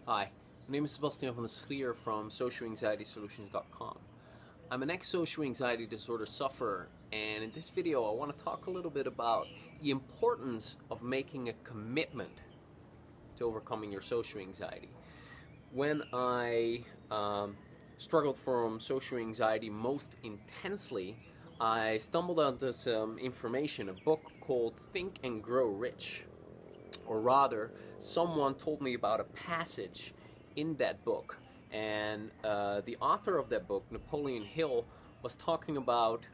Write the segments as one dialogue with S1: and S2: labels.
S1: Hi, my name is Sebastiaan from socialanxietysolutions.com. I'm an ex-social anxiety disorder sufferer, and in this video I want to talk a little bit about the importance of making a commitment to overcoming your social anxiety. When I struggled from social anxiety most intensely, I stumbled onto some information, a book called Think and Grow Rich. Or rather, someone told me about a passage in that book, and the author of that book, Napoleon Hill, was talking about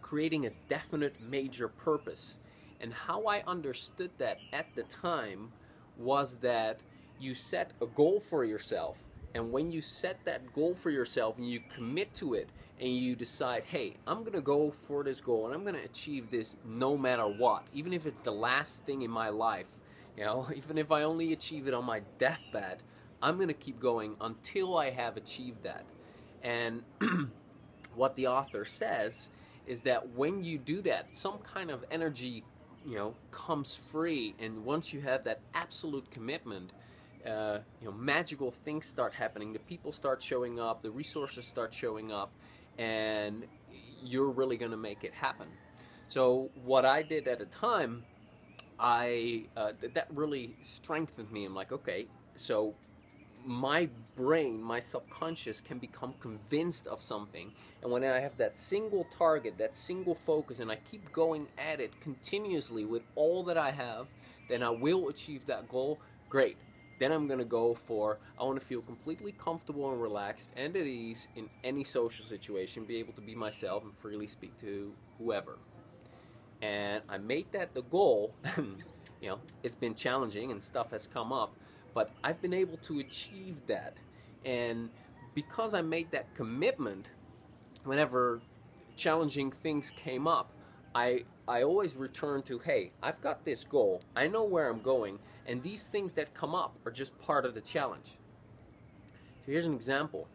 S1: creating a definite major purpose. And how I understood that at the time was that you set a goal for yourself, and when you set that goal for yourself and you commit to it and you decide, hey, I'm gonna go for this goal and I'm gonna achieve this no matter what, even if it's the last thing in my life, even if I only achieve it on my deathbed, I'm gonna keep going until I have achieved that. And what the author says is that when you do that, some kind of energy comes free, and once you have that absolute commitment, magical things start happening. The people start showing up, the resources start showing up, and you're really going to make it happen. So what I did at the time, that really strengthened me. I'm like, okay, so my brain, my subconscious can become convinced of something, and when I have that single target, that single focus, and I keep going at it continuously with all that I have, then I will achieve that goal. Great. Then I'm going to go for, I want to feel completely comfortable and relaxed and at ease in any social situation, be able to be myself and freely speak to whoever. And I made that the goal. It's been challenging and stuff has come up, but I've been able to achieve that. And because I made that commitment, whenever challenging things came up, I always return to, hey, I've got this goal, I know where I'm going, and these things that come up are just part of the challenge. So here's an example.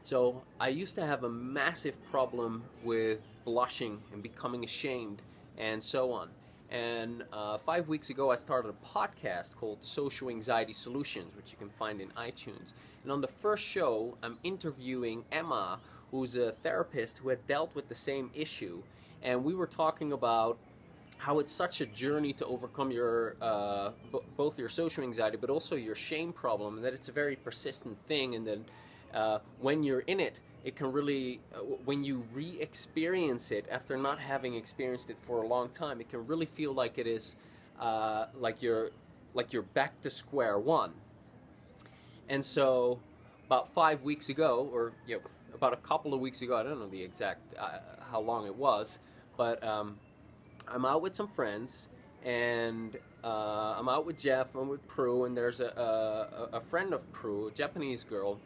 S1: So I used to have a massive problem with blushing and becoming ashamed and so on. And 5 weeks ago I started a podcast called Social Anxiety Solutions, which you can find in iTunes. And on the first show I'm interviewing Emma, who's a therapist who had dealt with the same issue. And we were talking about how it's such a journey to overcome your both your social anxiety but also your shame problem, and that it's a very persistent thing, and then when you're in it, it can really, when you re-experience it after not having experienced it for a long time, it can really feel like it is like you're back to square one. And so about 5 weeks ago, or about a couple of weeks ago, I don't know the exact how long it was, but I'm out with some friends, and I'm out with Jeff, I'm with Prue, and there's a friend of Prue, a Japanese girl,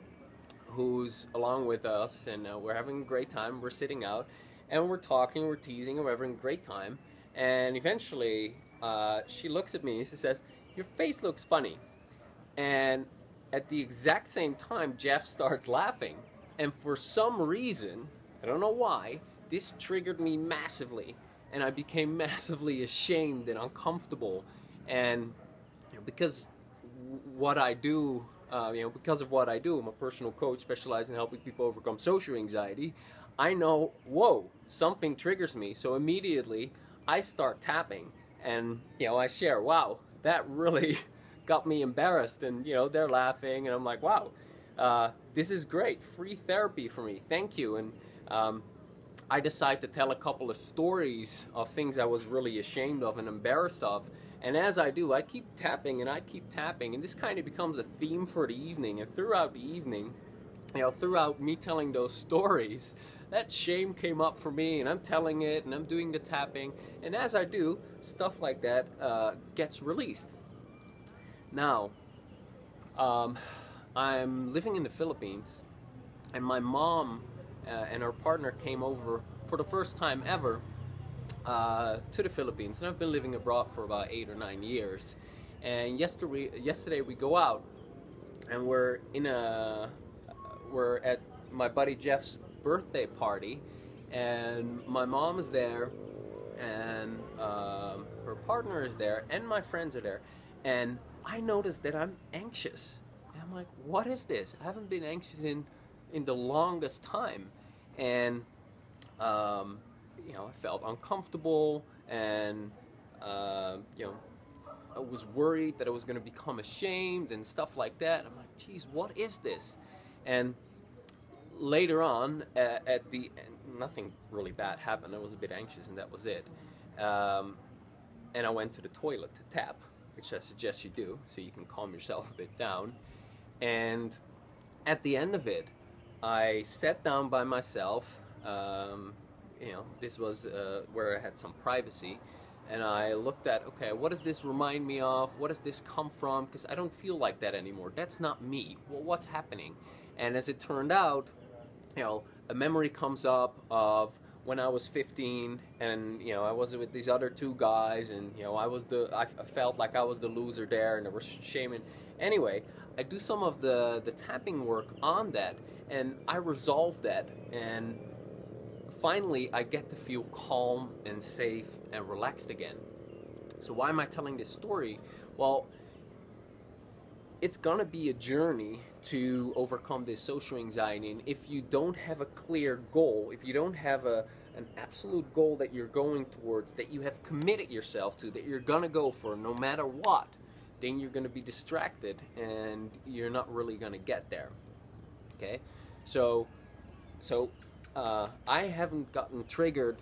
S1: who's along with us, and we're having a great time. We're sitting out, and we're talking, we're teasing, and we're having a great time. And eventually, she looks at me and she says, "Your face looks funny." And at the exact same time, Jeff starts laughing. And for some reason, I don't know why, this triggered me massively. And I became massively ashamed and uncomfortable. And because what I do, because of what I do, I'm a personal coach specialized in helping people overcome social anxiety. I know, whoa, something triggers me. So immediately I start tapping, and I share, wow, that really got me embarrassed, and they're laughing, and I'm like, wow, this is great, free therapy for me, thank you. And I decide to tell a couple of stories of things I was really ashamed of and embarrassed of. And as I do, I keep tapping and I keep tapping, and this kind of becomes a theme for the evening. And throughout the evening, throughout me telling those stories, that shame came up for me, and I'm telling it, and I'm doing the tapping. And as I do, stuff like that gets released. Now, I'm living in the Philippines, and my mom and her partner came over for the first time ever to the Philippines, and I've been living abroad for about 8 or 9 years. And yesterday we go out, and we're at my buddy Jeff's birthday party, and my mom is there, and her partner is there, and my friends are there, and I noticed that I'm anxious. And I'm like, what is this? I haven't been anxious in the longest time. And, you know, I felt uncomfortable, and, you know, I was worried that I was going to become ashamed and stuff like that. I'm like, geez, what is this? And later on, at the end, nothing really bad happened. I was a bit anxious, and that was it. And I went to the toilet to tap, which I suggest you do, so you can calm yourself a bit down. And at the end of it, I sat down by myself. You know, this was where I had some privacy. And I looked at, okay, what does this remind me of? What does this come from? Because I don't feel like that anymore. That's not me. Well, what's happening? And as it turned out, you know, a memory comes up of when I was 15, and, you know, I was with these other two guys, and, you know, I felt like I was the loser there, and there was shame. Anyway, I do some of the tapping work on that, and I resolve that, and finally I get to feel calm and safe and relaxed again. So why am I telling this story? Well, it's gonna be a journey to overcome this social anxiety, and if you don't have a clear goal, if you don't have an absolute goal that you're going towards, that you have committed yourself to, that you're gonna go for no matter what, then you're gonna be distracted and you're not really gonna get there. Okay, so I haven't gotten triggered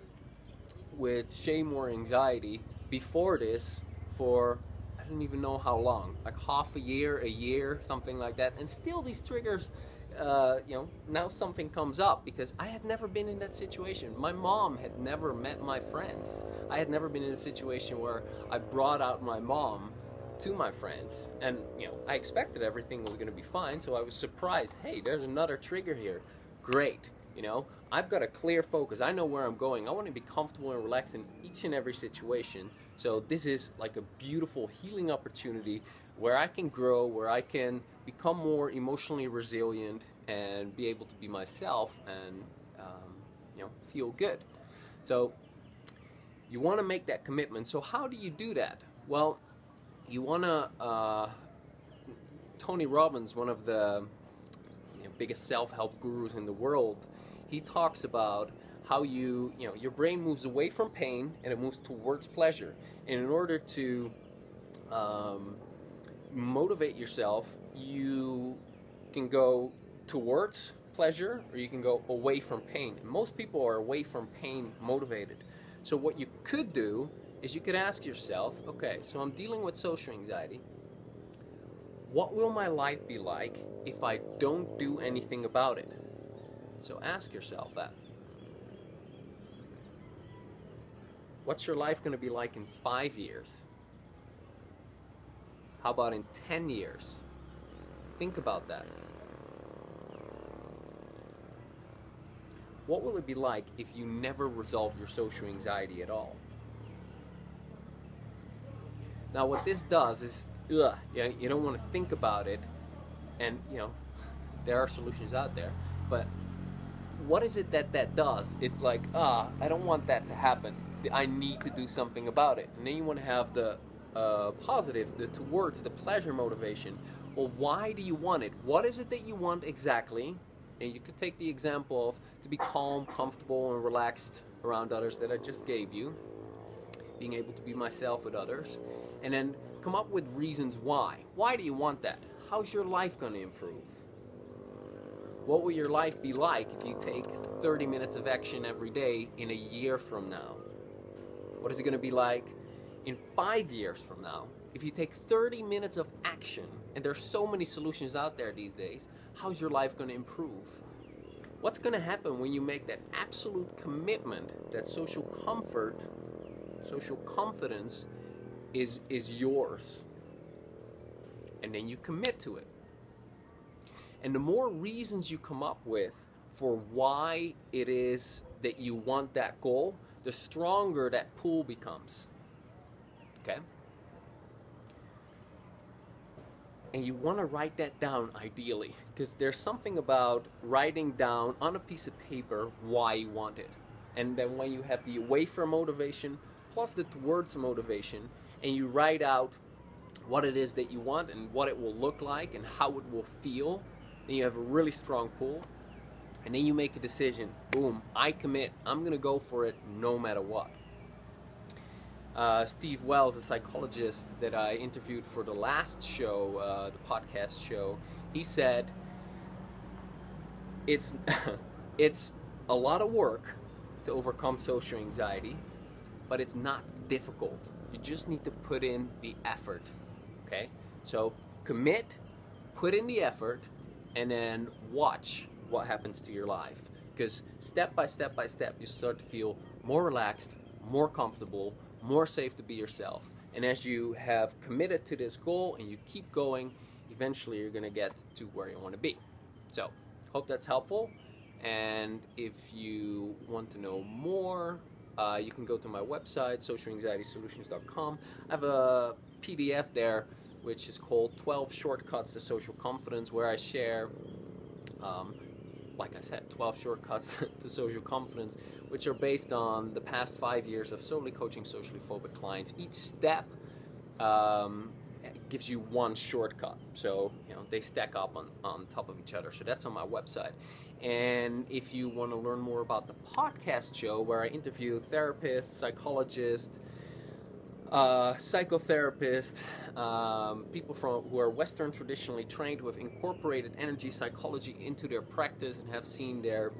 S1: with shame or anxiety before this for I don't even know how long, like half a year, something like that. And still these triggers, you know, now something comes up because I had never been in that situation. My mom had never met my friends. I had never been in a situation where I brought out my mom to my friends. And, you know, I expected everything was going to be fine, so I was surprised. Hey, there's another trigger here. Great. You know, I've got a clear focus. I know where I'm going. I want to be comfortable and relaxed in each and every situation. So this is like a beautiful healing opportunity where I can grow, where I can become more emotionally resilient and be able to be myself and, you know, feel good. So you want to make that commitment. So how do you do that? Well, you want to, Tony Robbins, one of the biggest self-help gurus in the world, he talks about how you know, your brain moves away from pain and it moves towards pleasure. And in order to motivate yourself, you can go towards pleasure or you can go away from pain. And most people are away from pain motivated. So what you could do is you could ask yourself, okay, so I'm dealing with social anxiety. What will my life be like if I don't do anything about it? So ask yourself that. What's your life going to be like in 5 years? How about in 10 years? Think about that. What will it be like if you never resolve your social anxiety at all? Now what this does is, you don't want to think about it, and, you know, there are solutions out there, but what is it that does? It's like, I don't want that to happen. I need to do something about it. And then you want to have the positive, the towards, the pleasure motivation. Well, why do you want it? What is it that you want exactly? And you could take the example of to be calm, comfortable, and relaxed around others that I just gave you. Being able to be myself with others. And then come up with reasons why. Why do you want that? How's your life going to improve? What will your life be like if you take 30 minutes of action every day in a year from now? What is it going to be like in 5 years from now? If you take 30 minutes of action, and there's so many solutions out there these days, how's your life going to improve? What's going to happen when you make that absolute commitment that social comfort, social confidence is yours? And then you commit to it. And the more reasons you come up with for why it is that you want that goal, the stronger that pull becomes. Okay? And you want to write that down ideally, because there's something about writing down on a piece of paper why you want it. And then when you have the away from motivation plus the towards motivation, and you write out what it is that you want and what it will look like and how it will feel. Then you have a really strong pull. And then you make a decision. Boom, I commit. I'm going to go for it no matter what. Steve Wells, a psychologist that I interviewed for the last show, the podcast show, he said, it's a lot of work to overcome social anxiety, but it's not difficult. You just need to put in the effort, okay? So commit, put in the effort, and then watch what happens to your life. Because step by step by step, you start to feel more relaxed, more comfortable, more safe to be yourself. And as you have committed to this goal and you keep going, eventually you're going to get to where you want to be. So, hope that's helpful. And if you want to know more, you can go to my website, socialanxietysolutions.com. I have a PDF there which is called 12 Shortcuts to Social Confidence, where I share, like I said, 12 shortcuts to social confidence, which are based on the past 5 years of solely coaching socially phobic clients. Each step gives you one shortcut, so they stack up on top of each other. So that's on my website. And if you want to learn more about the podcast show, where I interview therapists, psychologists, psychotherapists, people who are Western traditionally trained, who have incorporated energy psychology into their practice and have seen their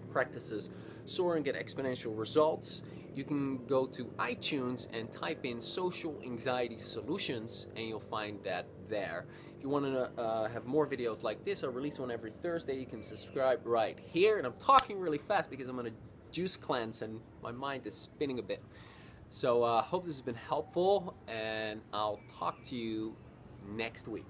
S1: practices soar and get exponential results, you can go to iTunes and type in Social Anxiety Solutions, and you'll find that there. If you want to have more videos like this, I release one every Thursday. You can subscribe right here. And I'm talking really fast because I'm on a juice cleanse and my mind is spinning a bit. So hope this has been helpful, and I'll talk to you next week.